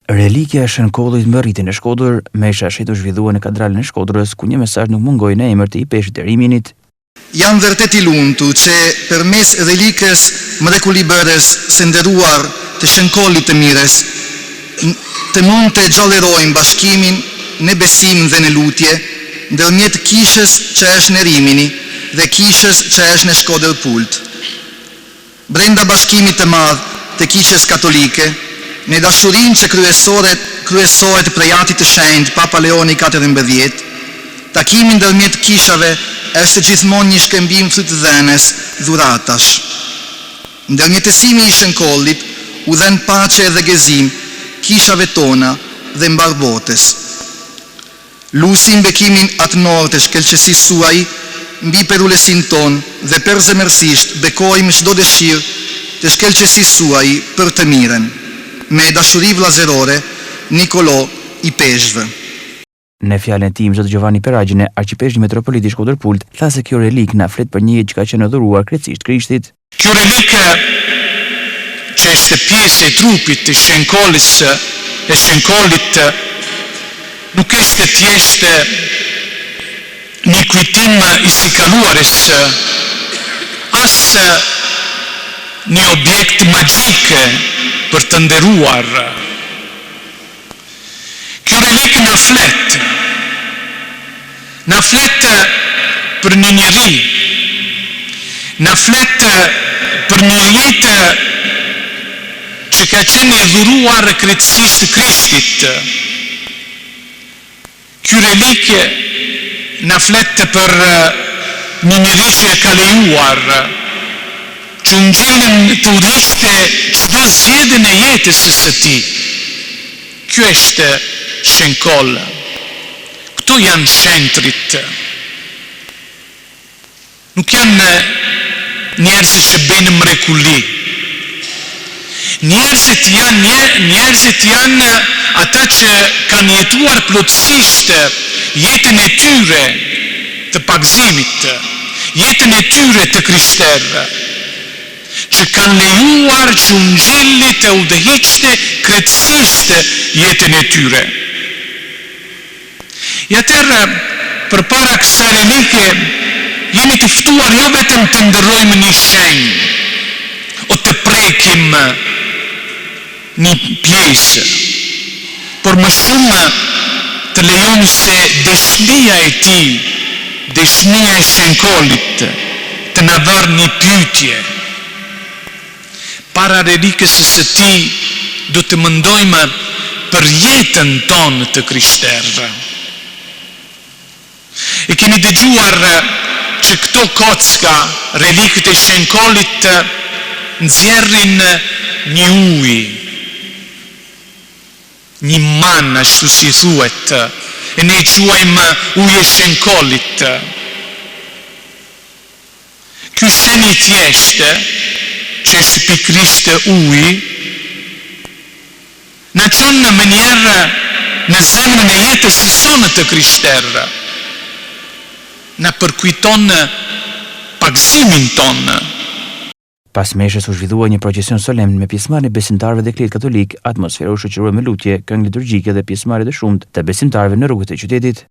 Relikja e Shënkollit më rritin e Shkodër, mesha shetu zhvillua në katedralen e Shkodrës, ku një mesazh nuk mungoi në emër të i peshit të Riminit. Jam vërtet i lumtur që përmes relikës mrekulibëres së nderuar të Shënkollit të Mirës, të mund të xhallerojmë bashkimin në besim dhe në lutje ndërmjet kishës që është në Rimini dhe kishës që është në Shkodër Pult. Brenda bashkimit të madh të kishës katolike, në dashurinë që kryesohet prej Atit të Shenjtë Papa Leoni XIV, takimi ndërmjet kishave është gjithmonë një shkëmbim frutëdhenes dhuratash. Ndërmjetësimi i Shënkollit u dhen paqe dhe gëzim kishave tona dhe mbar botës. Lusim bekimin atënor të shkëlqësisë suaj mbi perulesin ton dhe përzemërsisht bekojmë çdo dëshirë të shkëlqësisë suaj për të mirën. Me dashuri vllazërore, Nikolò i Peshqve. Në fjalën e tij, Zot Giovanni Peragjine, arkipesh metropolit i Shkodër Pult, tha se kjo relik na flet për një që ka qenë dhuruar krejtësisht Krishtit. Kjo relikë që është pjesë e trupit të Shënkollit nuk është thjesht një kujtim i sikaluarës, as një objekt magjik për të nderuar. Kjo relikë na flet për një njeri, na flet për një jetë që ka qenë e dhuruar krejtësisë të Krishtit. Kjo relikë na flet për një njeri që ka lejuar që ungjillin të udhëheqte çdo zgjedhje në jetës së tij. Ky është Shënkoll. Këto janë shenjtrit. Nuk janë njerëz që bëjnë mrekulli. Njerëzit janë ata që kanë jetuar plotësisht jetën e tyre të pagëzimit, jetën e tyre të krishterë, që kanë lejuar që ungjilli të udhëheqte krejtësisht jetën e tyre. Atëherë, përpara kësaj relike, jemi të ftuar jo vetëm të ndërrojmë një shenjë, o të prekim një pjesë, por më shumë të lejoni se dëshnia e tij, dëshnia e Shënkollit, të na vërë një pyetje. Para relikës së tij do të mendojmë për jetën tonë të krishterë. E keni dëgjuar që këto kocka, relikët e Shënkollit, nxjerrin një ujë, një manë, ashtu si thuhet, e ne e quajmë ujë e Shënkollit. Ky shenjë i thjeshtë, që është pikrisht uji, në qonë në mënyrë në zemrën e jetës së sonë të krishterë, në përkujton pagëzimin tonë. Pas meshës u zhvillua një procesion solemn me pjesëmarrje besimtarëve dhe kletë katolik, atmosfera u shoqërua me lutje, këngë liturgjike dhe pjesëmarrje të shumtë të besimtarëve në rrugët e qytetit.